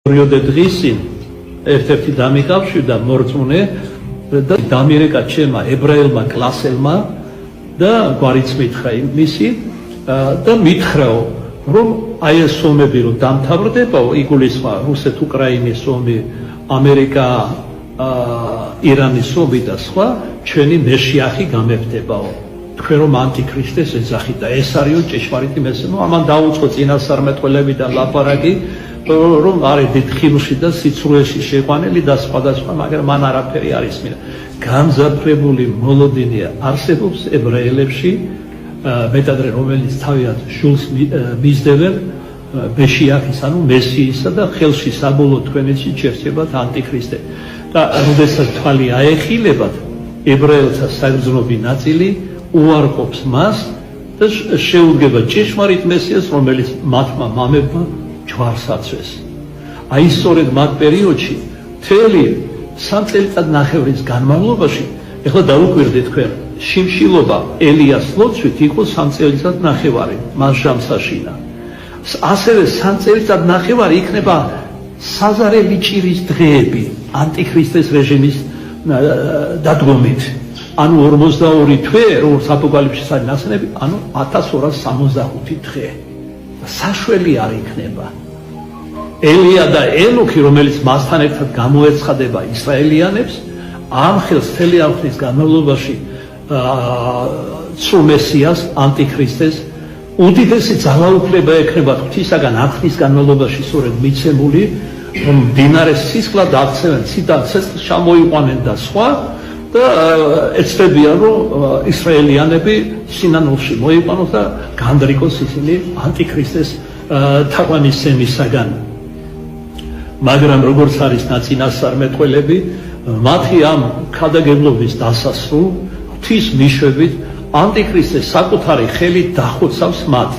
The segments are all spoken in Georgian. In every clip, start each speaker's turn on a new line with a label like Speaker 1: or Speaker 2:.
Speaker 1: პერიოდე დღისინ ერთ-ერთი დამიკავშირდა მორწმუნე და დამირეკა ჩემმა ებრაელმა კლასელმა და გვარიც მითხრა იმისი და მითხრაო რომ აი ეს ომები რომ დამთავრდებაო იგულისხმება რუსეთ-უკრაინის ომი, ამერიკა ირანის ომი და სხვა ჩვენი მეშიახი გამეფდებაო თქვენ რომ ანტიქრისტეს ეძახით და ეს არისო ჭეშმარიტი მესამე ამან დაუწყო წინასწარმეტყველებიდან ლაპარაკი რომ არის დიდ ხილში და სიცრუეში შეყვანილი და სხვადასხვა, მაგრამ მან არაფერი არ ისმინა. გამძაფრებული მოლოდინია არსებობს ებრაელებში, მეტადრე რომელიც თავიანთ შულს მისდევენ მეშიახის, ანუ მესიისა და ხელში საბოლოო თქვენეთში ჩერჩებათ ანტიქრისტე. და როდესაც თვალი აეხილებათ, ებრაელთა საგრძნობი ნაწილი უარყოფს მას და შეუდგება ჭეშმარიტ მესიას, რომელიც მათმა მამებმა ჯვარს აწვეს. აი სწორედ მათ პერიოდში მთელი 3 წელიწადნახევრის განმავლობაში, ეხლა დაუკვირდით თქვენ, შიმშილობა ელიას ლოცვით იყო 3 წელიწადნახევარი, მას ჟამსაშინა. ასევე 3 წელიწადნახევარი იქნება საზარელი ჭირის დღეები ანტიქრისტეს რეჟიმის დადგომით. ანუ 42 თვე, როგორც აპოკალიფსის არის ნახსენები, ანუ 1265 დღე. საშველი არ იქნება. ელია და ენოქი, რომელიც მასთან ერთად გამოეცხადება ისრაელიანებს, ამ ხელს მთელი ამ ხნის განმავლობაში ცრუ მესიას, ანტიქრისტეს, უდიდესი ძალაუფლება ექნება ღვთისაგან ამ ხნის განმავლობაში სწორედ მიცემული, რომ მდინარეს სისხლად აქცევენ, ციდან ცეცხლს ჩამოიყვანენ და სხვა და ეცდებიან, რომ ისრაელიანები სინანულში მოიყვანოს და განდრიკოს ისინი ანტიქრისტეს თაყვანისცემისაგან. მაგრამ როგორც არის ნაწინასწარმეტყველები, მათი ამ ქადაგებლობის დასასრულ ღვთის მიშვებით ანტიქრისტე საკუთარი ხელით დახოცავს მათ.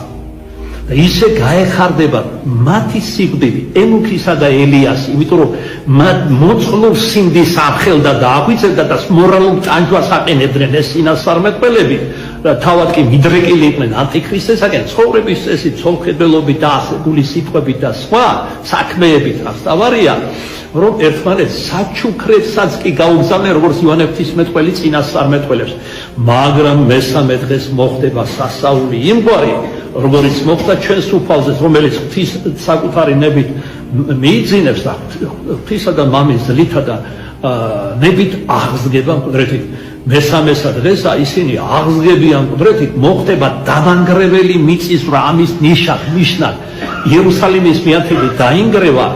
Speaker 1: და ისე გაეხარდება მათი სიკვდილი, ენოქისა და ელიას, იმიტომ რომ მათ მოწყლულ სინდის ახელ და დააგვიწევდა და მორალურ ტანჯვას აყენებდნენ ეს წინასწარმეტყველები. თავად კი მიდრეკილი იყვნენ ანტიქრისტესაგან, ცხოვრების წესით, ცოლხედველობით და ასებული სიტყვებით და სხვა საქმეებით, რაც დავარია, რომ ერთმანეთს საჩუქრებსაც კი გაუგზავნენ, როგორც იოანე ღვთისმეტყველი წინასწარმეტყველებს. მაგრამ მესამე დღეს მოხდება სასაული იმგვარი, როგორც მოხდა ჩვენს უფალზე, რომელიც ღვთის საკუთარი ნებით მიიძინებს და ღვთისა და მამის ძლითა და ნებით აღსგება მკვდრეთით. მესამესა დღესა ისინი აღსგებიან მკვდრეთით, მოხდება დამანგრეველი მიწისძვრა, ამის ნიშნად იერუსალიმის მიათებით დაინგრევა